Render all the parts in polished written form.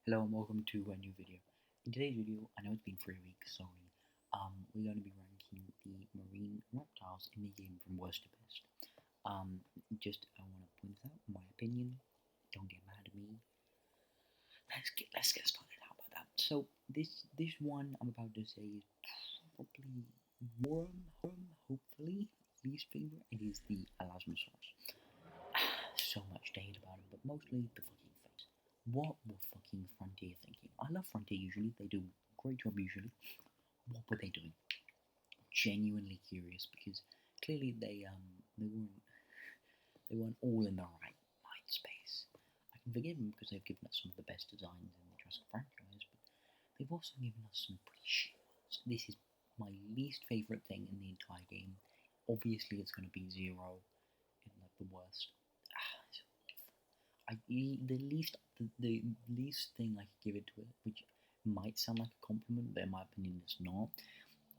Hello and welcome to a new video. In today's video, I know it's been 3 weeks, sorry. We're going to be ranking the marine reptiles in the game from worst to best. I want to point out my opinion. Don't get mad at me. Let's get started. How about that? So this one I'm about to say is probably hopefully least favorite. It is the Elasmosaurus. So much to hate about him, but mostly the fucking face. What were fucking Frontier thinking? I love Frontier usually, they do a great job usually. What were they doing? Genuinely curious because clearly they weren't all in the right mind space. I can forgive them because they've given us some of the best designs in the Jurassic franchise, but they've also given us some pretty shit ones. This is my least favourite thing in the entire game. Obviously it's gonna be zero in like the worst. The least thing I could give it to it, which might sound like a compliment, but in my opinion it's not,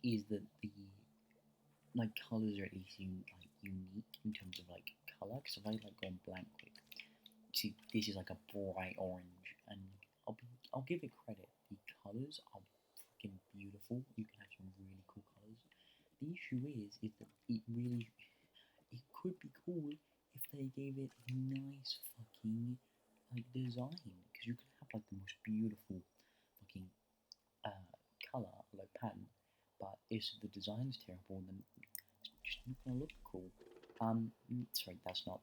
is that the like colors are at least unique in terms of like color. Because if I like go on blank quick, see this is like a bright orange, and I'll give it credit. The colors are freaking beautiful. You can have some really cool colors. The issue is that it could be cool if they gave it a nice fucking like design, because you could have like the most beautiful fucking color like pattern, but if the design's terrible, then it's just not gonna look cool. Sorry, that's not.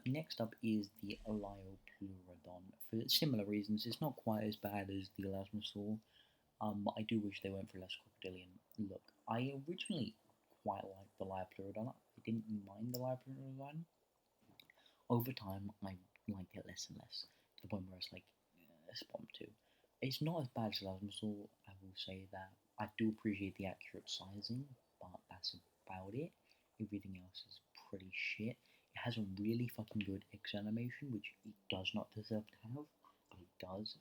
Next up is the Liopleurodon. For similar reasons, it's not quite as bad as the Elasmosaurus. But I do wish they went for less crocodilian look. I originally quite liked the Liopleurodon. I didn't mind the Liopleurodon. Over time, I liked it less and less, to the point where it's like, Spawn 2. It's not as bad as Elasmosaurus, I will say that. I do appreciate the accurate sizing, but that's about it. Everything else is pretty shit. It has a really fucking good X animation, which it does not deserve to have, but it does.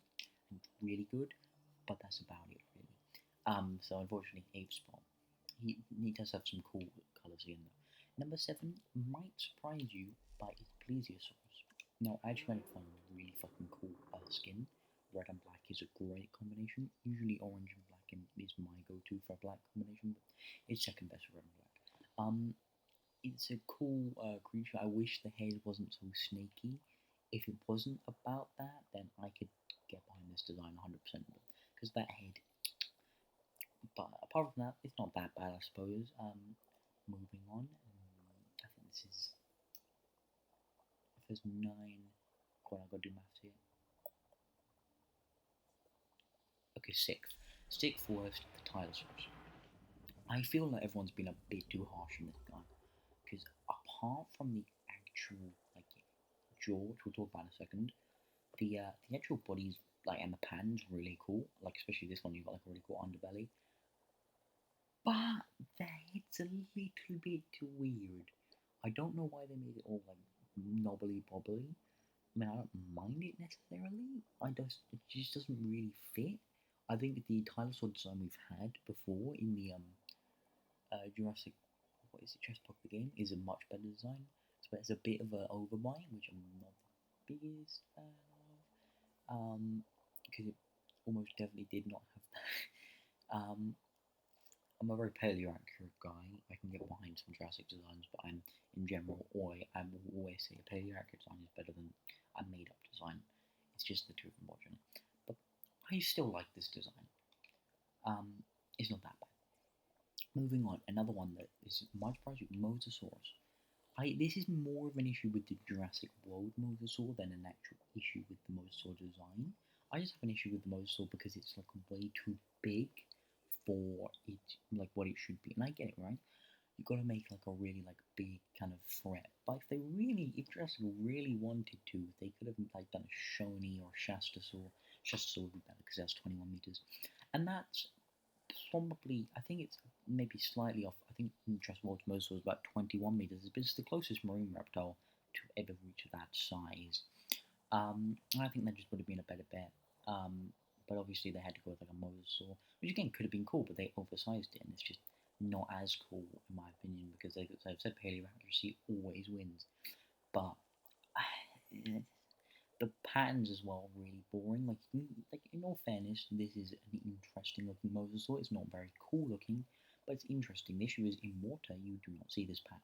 And it's really good, but that's about it, really. So unfortunately, Ape Spawn. He does have some cool colours in there. Number 7 might surprise you by Ecclesiosaurus. Now, I actually find really fucking cool skin. Red and black is a great combination. Usually orange and black is my go-to for a black combination, but it's second best for red and black. It's a cool creature. I wish the head wasn't so snaky. If it wasn't about that, then I could get behind this design 100%. Because that head. But apart from that, it's not that bad, I suppose. Moving on. I think this is. If there's 9. God, I've got to do maths here. Okay, 6th. 6th worst, the Tylosaurus. I feel like everyone's been a bit too harsh on this guy. Because apart from the actual, like, jaw, which we'll talk about in a second, the actual body's, like, and the pan's really cool. Like, especially this one, you've got, like, a really cool underbelly. But the head's a little bit too weird. I don't know why they made it all, like, knobbly bobbly. I mean, I don't mind it necessarily. It just doesn't really fit. I think the Tylosaur design we've had before in the Jurassic, what is it, Chessbook the game, is a much better design. So it's a bit of an overbite, which I'm not the biggest fan of, because it almost definitely did not have that. I'm a very paleoaccurate guy. I can get behind some Jurassic designs, but I'm in general, I will always say a paleoaccurate design is better than a made-up design. It's just the truth, unfortunately. But I still like this design. It's not that bad. Moving on, another one that is might surprise you, Mosasaurus. This is more of an issue with the Jurassic World Mosasaur than an actual issue with the Mosasaur design. I just have an issue with the Mosasaur because it's like way too big for it, like what it should be. And I get it, right? You've got to make like a really like big kind of threat. But if Jurassic really wanted to, they could have like done a Shoney or Shastasaur. Shastasaur would be better because that's 21 meters, and that's probably, I think it's maybe slightly off. I think Jurassic World Mosasaur is about 21 meters. It's the closest marine reptile to ever reach that size. I think that just would have been a better bet. But obviously they had to go with like a Mosasaur, which again could have been cool, but they oversized it, and it's just not as cool in my opinion because I've said paleoaccuracy always wins. But The patterns as well are really boring. Like in all fairness, this is an interesting looking mosasaur. It's not very cool looking, but it's interesting. The issue is in water you do not see this pattern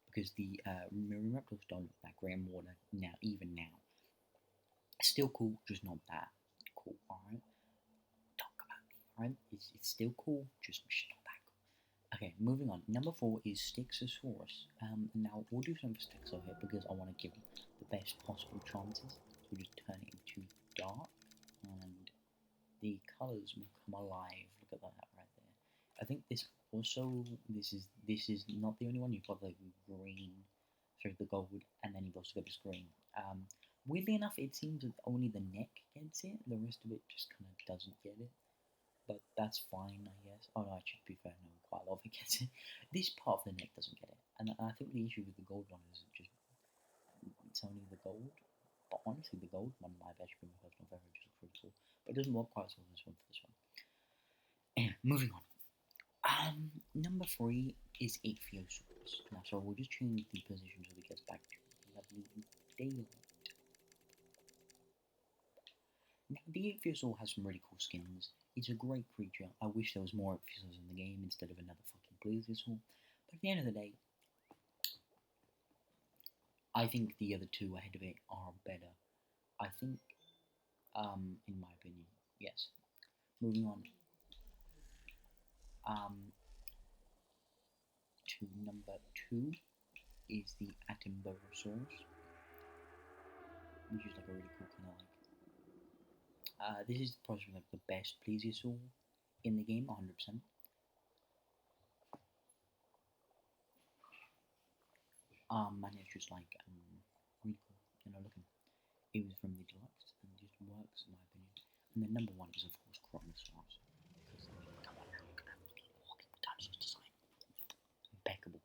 because the reptiles don't look that great in water now. Even now, it's still cool, just not that cool. All right, talk about me. All right, it's still cool, just not that cool. Okay, moving on. Number 4 is Texasaurus. Now we'll do something for Texo here because I want to give him the best possible chances. So we'll just turn it into dark, and the colors will come alive. Look at that right there. I think this also this is not the only one. You've got the green, sorry, the gold, and then you've also got this green. Weirdly enough, it seems that only the neck gets it. The rest of it just kind of doesn't get it. But that's fine, I guess. Oh no, actually, to be fair, no, quite a lot of it gets it. This part of the neck doesn't get it, and I think the issue with the gold one is it's only the gold. But honestly, the gold one might actually be my personal favorite, which is pretty cool. But it doesn't work quite as well as this one for this one. Anyway, moving on. Number 3 is Ichthyosaurus. Now, so we'll just change the position so it gets back to lovely daylight. Now, the Ichthyosaur has some really cool skins. It's a great creature. I wish there was more Ichthyosaurs in the game instead of another fucking Plesiosaur. But at the end of the day, I think the other two ahead of it are better. I think, in my opinion, yes. Moving on. To number 2 is the Atimbosaurus, which is like a really cool kind of like. This is probably like the best plesiosaur in the game, 100%. And it's just like really cool. Looking. It was from the deluxe and just works in my opinion. And then number 1 is of course